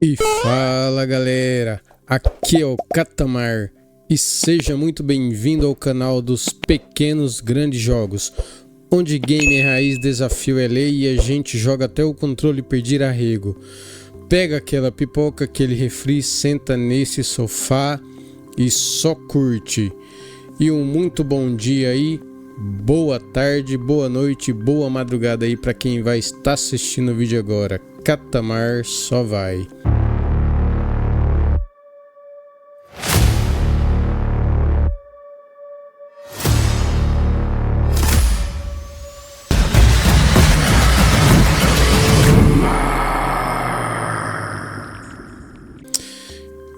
E fala galera, aqui é o Katamar e seja muito bem-vindo ao canal dos pequenos grandes jogos, onde game raiz, desafio é lei e a gente joga até o controle perder arrego. Pega aquela pipoca, aquele refri, senta nesse sofá e só curte. E um muito bom dia aí, boa tarde, boa noite, boa madrugada aí para quem vai estar assistindo o vídeo agora. Katamar só vai.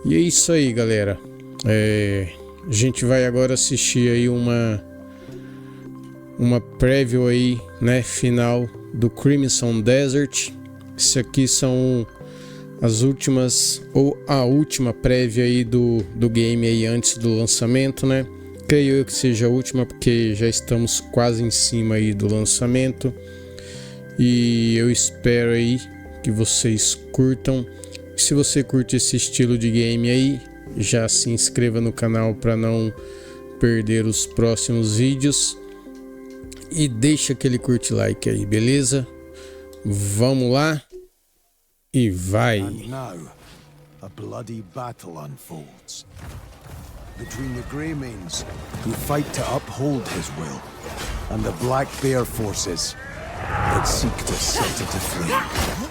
E é isso aí, galera. A gente vai agora assistir aí uma preview aí, né, final do Crimson Desert. Isso aqui são as últimas, ou a última prévia aí do game aí antes do lançamento, né? Creio eu que seja a última, porque já estamos quase em cima aí do lançamento. E eu espero aí que vocês curtam. Se você curte esse estilo de game aí, já se inscreva no canal para não perder os próximos vídeos. E deixa aquele curte like aí, beleza? Vamos lá e vai! And now, a bloody battle unfolds between the Greymans, who fight to uphold his will, and the Black Bear forces that seek to set it aflame.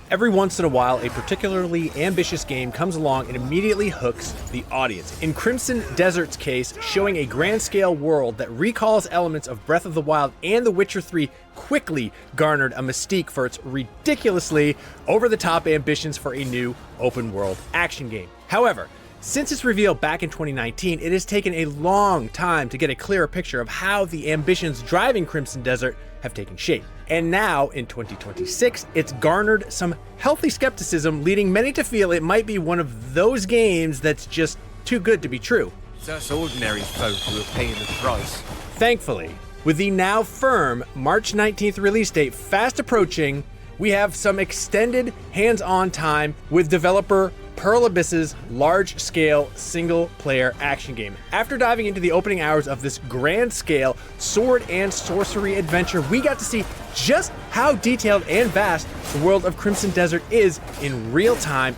Every once in a while, a particularly ambitious game comes along and immediately hooks the audience. In Crimson Desert's case, showing a grand-scale world that recalls elements of Breath of the Wild and The Witcher 3 quickly garnered a mystique for its ridiculously over-the-top ambitions for a new open-world action game. However, since its reveal back in 2019, it has taken a long time to get a clearer picture of how the ambitions driving Crimson Desert have taken shape. And now, in 2026, it's garnered some healthy skepticism, leading many to feel it might be one of those games that's just too good to be true. It's us ordinary folk who are paying the price. Thankfully, with the now firm March 19th release date fast approaching, we have some extended hands-on time with developer Pearl Abyss's large-scale single-player action game. After diving into the opening hours of this grand-scale sword and sorcery adventure, we got to see just how detailed and vast the world of Crimson Desert is in real time.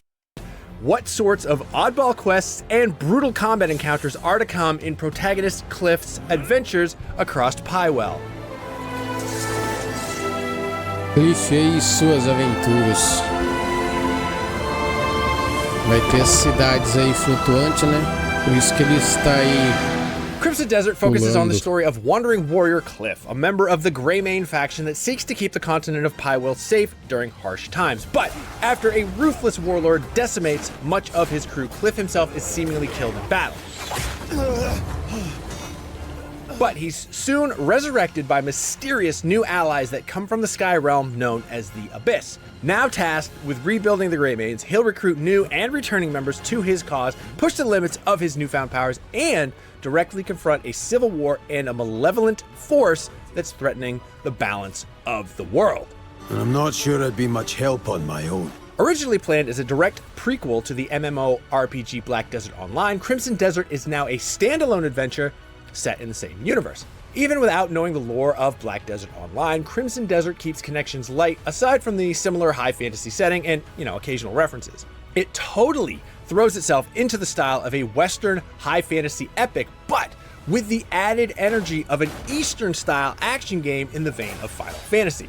What sorts of oddball quests and brutal combat encounters are to come in protagonist Kliff's adventures across Pywell. Kliff e suas aventuras. Vai ter as cidades aí flutuantes, né? Por isso que ele está aí. Crimson Desert focuses on the story of wandering warrior Kliff, a member of the Greymane faction that seeks to keep the continent of Pywell safe during harsh times. But after a ruthless warlord decimates much of his crew, Kliff himself is seemingly killed in battle. But he's soon resurrected by mysterious new allies that come from the Sky Realm known as the Abyss. Now tasked with rebuilding the Greymanes, he'll recruit new and returning members to his cause, push the limits of his newfound powers, and directly confront a civil war and a malevolent force that's threatening the balance of the world. And I'm not sure I'd be much help on my own. Originally planned as a direct prequel to the MMORPG Black Desert Online, Crimson Desert is now a standalone adventure set in the same universe. Even without knowing the lore of Black Desert Online, Crimson Desert keeps connections light aside from the similar high fantasy setting and, occasional references. It totally throws itself into the style of a Western high fantasy epic, but with the added energy of an Eastern style action game in the vein of Final Fantasy.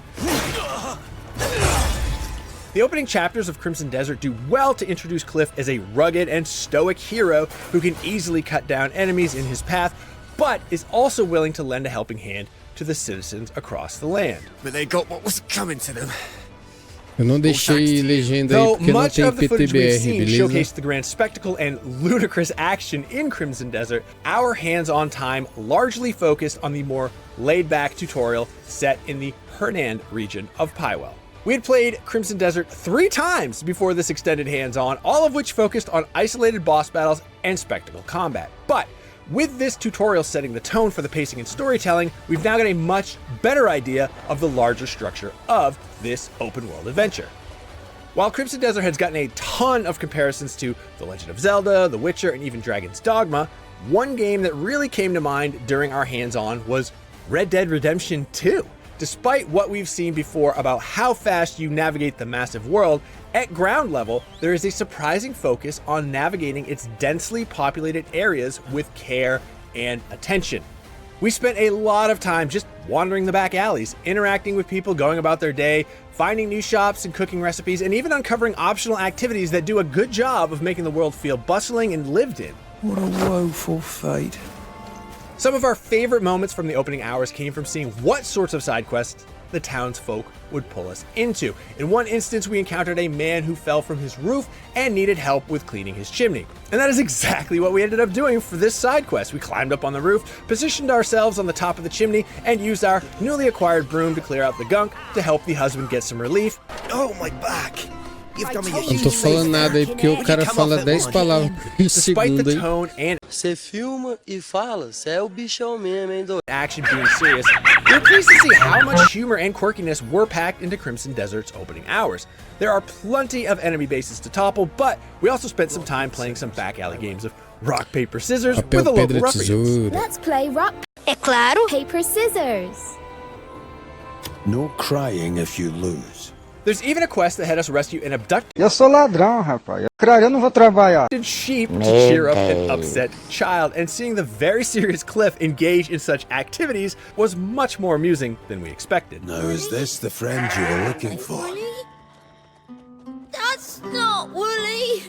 The opening chapters of Crimson Desert do well to introduce Kliff as a rugged and stoic hero who can easily cut down enemies in his path, but is also willing to lend a helping hand to the citizens across the land. But they got what was coming to them. Eu não deixei legenda aí porque não tem PTBR, beleza? Showcased the grand spectacle and ludicrous action in Crimson Desert, our hands-on time largely focused on the more laid-back tutorial set in the Hernand region of Pywell. We had played Crimson Desert 3 times before this extended hands-on, all of which focused on isolated boss battles and spectacle combat. But with this tutorial setting the tone for the pacing and storytelling, we've now got a much better idea of the larger structure of this open world adventure. While Crimson Desert has gotten a ton of comparisons to The Legend of Zelda, The Witcher, and even Dragon's Dogma, one game that really came to mind during our hands-on was Red Dead Redemption 2. Despite what we've seen before about how fast you navigate the massive world, at ground level, there is a surprising focus on navigating its densely populated areas with care and attention. We spent a lot of time just wandering the back alleys, interacting with people going about their day, finding new shops and cooking recipes, and even uncovering optional activities that do a good job of making the world feel bustling and lived in. What a woeful fate. Some of our favorite moments from the opening hours came from seeing what sorts of side quests the townsfolk would pull us into. In one instance, we encountered a man who fell from his roof and needed help with cleaning his chimney. And that is exactly what we ended up doing for this side quest. We climbed up on the roof, positioned ourselves on the top of the chimney, and used our newly acquired broom to clear out the gunk to help the husband get some relief. Oh, my back! You've done me a Não huge tô falando nada aí porque o cara fala 10 palavras por Despite segundo the aí. tone and Você filma e fala, você é o bichão mesmo, hein, doido? action being serious, we were pleased to see how much humor and quirkiness were packed into Crimson Desert's opening hours. There are plenty of enemy bases to topple, but we also spent some time playing some back alley games of rock, paper, scissors with Papel, the local pedra, ruffians. tesoura. Let's play rock, É claro. paper, scissors. No crying if you lose. There's even a quest that had us rescue an abducted Eu sou ladrão, rapaz. Eu não vou trabalhar. sheep to cheer up an upset child, and seeing the very serious Kliff engage in such activities was much more amusing than we expected. Now is this the friend you were looking for? Woolly? That's not Woolly.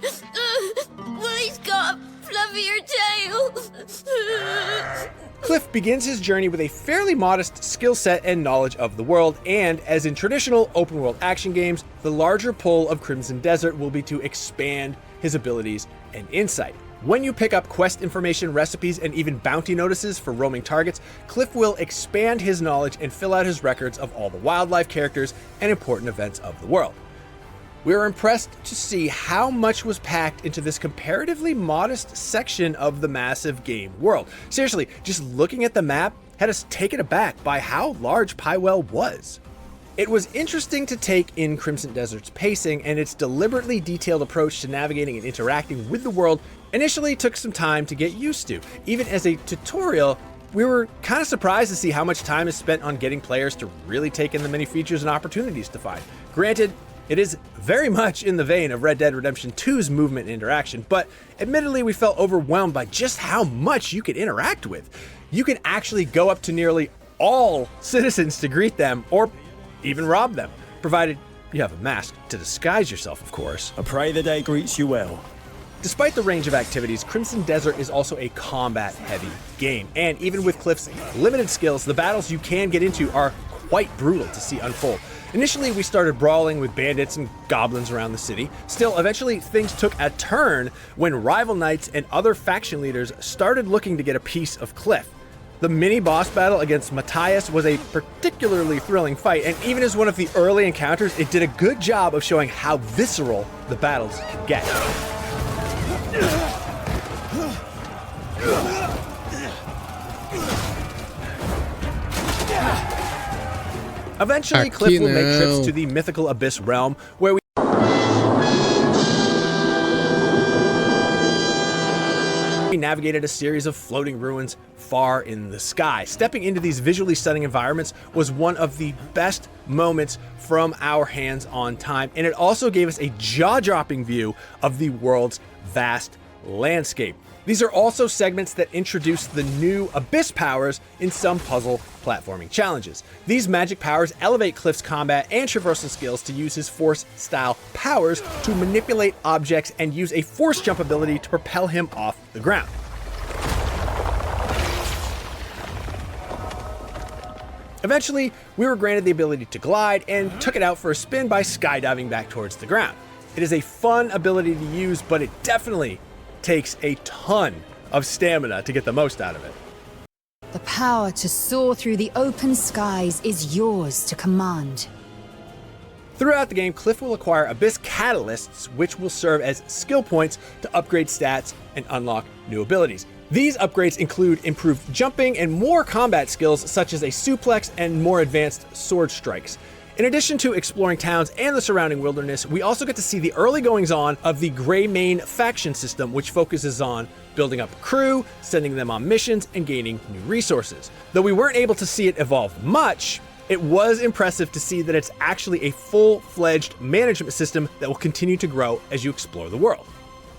Woolly's got a fluffier tail. Kliff begins his journey with a fairly modest skill set and knowledge of the world, and as in traditional open world action games, the larger pull of Crimson Desert will be to expand his abilities and insight. When you pick up quest information, recipes, and even bounty notices for roaming targets, Kliff will expand his knowledge and fill out his records of all the wildlife, characters, and important events of the world. We were impressed to see how much was packed into this comparatively modest section of the massive game world. Seriously, just looking at the map had us taken aback by how large Pywell was. It was interesting to take in Crimson Desert's pacing, and its deliberately detailed approach to navigating and interacting with the world initially took some time to get used to. Even as a tutorial, we were kind of surprised to see how much time is spent on getting players to really take in the many features and opportunities to find. Granted, it is very much in the vein of Red Dead Redemption 2's movement and interaction, but admittedly we felt overwhelmed by just how much you could interact with. You can actually go up to nearly all citizens to greet them, or even rob them, provided you have a mask to disguise yourself, of course. I pray the day greets you well. Despite the range of activities, Crimson Desert is also a combat-heavy game, and even with Kliff's limited skills, the battles you can get into are quite brutal to see unfold. Initially, we started brawling with bandits and goblins around the city. Still, eventually, things took a turn when rival knights and other faction leaders started looking to get a piece of Kliff. The mini-boss battle against Matthias was a particularly thrilling fight, and even as one of the early encounters, it did a good job of showing how visceral the battles can get. Eventually, Kliff will make trips to the mythical Abyss realm, where we navigated a series of floating ruins far in the sky. Stepping into these visually stunning environments was one of the best moments from our hands-on time, and it also gave us a jaw-dropping view of the world's vast landscape. These are also segments that introduce the new Abyss powers in some puzzle platforming challenges. These magic powers elevate Kliff's combat and traversal skills to use his force-style powers to manipulate objects and use a force jump ability to propel him off the ground. Eventually, we were granted the ability to glide and took it out for a spin by skydiving back towards the ground. It is a fun ability to use, but it definitely takes a ton of stamina to get the most out of it. The power to soar through the open skies is yours to command. Throughout the game, Kliff will acquire Abyss Catalysts, which will serve as skill points to upgrade stats and unlock new abilities. These upgrades include improved jumping and more combat skills such as a suplex and more advanced sword strikes. In addition to exploring towns and the surrounding wilderness, we also get to see the early goings-on of the Greymane faction system, which focuses on building up a crew, sending them on missions, and gaining new resources. Though we weren't able to see it evolve much, it was impressive to see that it's actually a full-fledged management system that will continue to grow as you explore the world.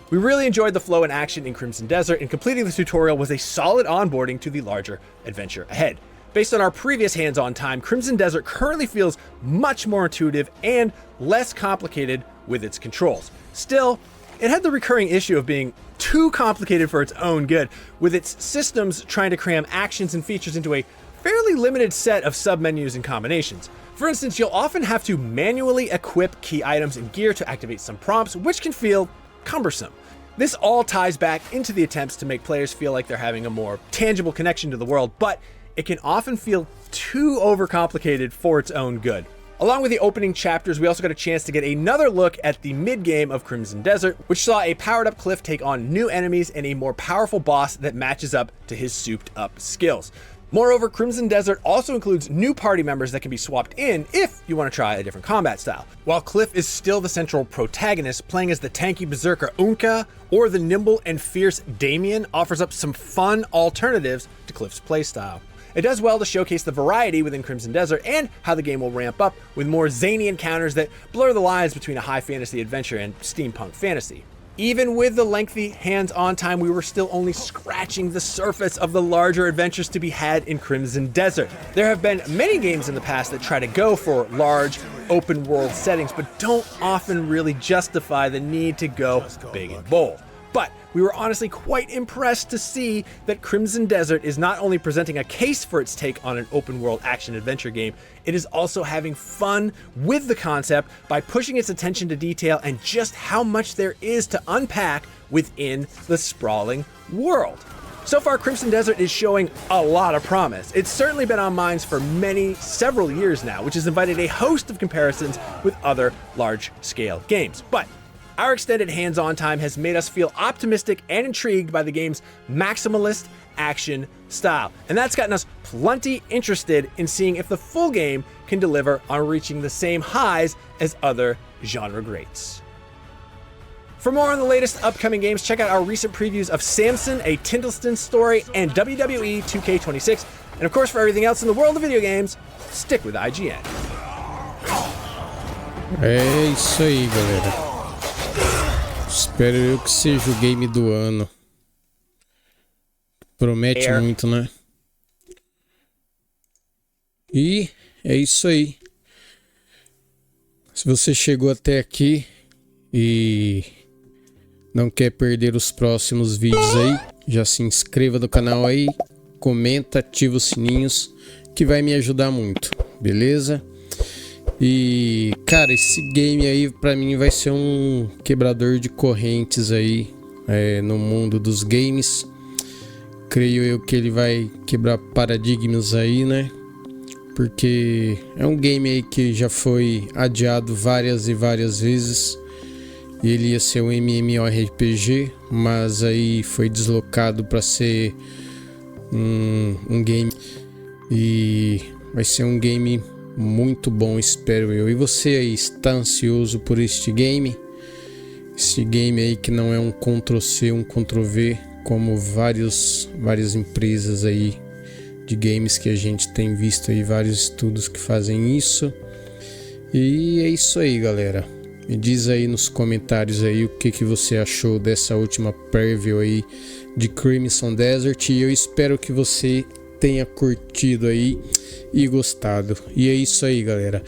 We really enjoyed the flow and action in Crimson Desert, and completing the tutorial was a solid onboarding to the larger adventure ahead. Based on our previous hands-on time, Crimson Desert currently feels much more intuitive and less complicated with its controls. Still, it had the recurring issue of being too complicated for its own good, with its systems trying to cram actions and features into a fairly limited set of submenus and combinations. For instance, you'll often have to manually equip key items and gear to activate some prompts, which can feel cumbersome. This all ties back into the attempts to make players feel like they're having a more tangible connection to the world, but it can often feel too overcomplicated for its own good. Along with the opening chapters, we also got a chance to get another look at the mid-game of Crimson Desert, which saw a powered-up Kliff take on new enemies and a more powerful boss that matches up to his souped-up skills. Moreover, Crimson Desert also includes new party members that can be swapped in if you want to try a different combat style. While Kliff is still the central protagonist, playing as the tanky berserker Unka or the nimble and fierce Damien offers up some fun alternatives to Kliff's playstyle. It does well to showcase the variety within Crimson Desert and how the game will ramp up with more zany encounters that blur the lines between a high fantasy adventure and steampunk fantasy. Even with the lengthy hands-on time, we were still only scratching the surface of the larger adventures to be had in Crimson Desert. There have been many games in the past that try to go for large, open-world settings, but don't often really justify the need to go big and bold. But we were honestly quite impressed to see that Crimson Desert is not only presenting a case for its take on an open-world action-adventure game, it is also having fun with the concept by pushing its attention to detail and just how much there is to unpack within the sprawling world. So far, Crimson Desert is showing a lot of promise. It's certainly been on minds for several years now, which has invited a host of comparisons with other large-scale games. But our extended hands-on time has made us feel optimistic and intrigued by the game's maximalist action style, and that's gotten us plenty interested in seeing if the full game can deliver on reaching the same highs as other genre greats. For more on the latest upcoming games, check out our recent previews of Samson, A Tindleston Story, and WWE 2K26, and of course for everything else in the world of video games, stick with IGN. É isso aí, galera. Espero eu que seja o game do ano. Promete muito, né? E é isso aí. Se você chegou até aqui e não quer perder os próximos vídeos aí, já se inscreva no canal aí, comenta, ativa os sininhos, que vai me ajudar muito, beleza? E, cara, esse game aí pra mim vai ser um quebrador de correntes aí no mundo dos games. Creio eu que ele vai quebrar paradigmas aí, né? Porque é um game aí que já foi adiado várias e várias vezes. Ele ia ser um MMORPG, mas aí foi deslocado para ser um game. E vai ser um game muito bom, espero eu. E você aí, está ansioso por este game? Esse game aí que não é um Ctrl+C, um Ctrl+V, como várias empresas aí de games que a gente tem visto aí, vários estudos que fazem isso. E é isso aí, galera. Me diz aí nos comentários aí o que você achou dessa última preview aí de Crimson Desert, e eu espero que você tenha curtido aí e gostado. E é isso aí, galera.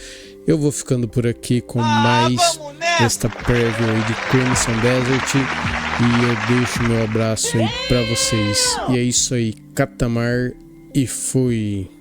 Eu vou ficando por aqui com mais esta preview aí de Crimson Desert, e eu deixo meu abraço aí pra vocês. E é isso aí, Catamar, e fui.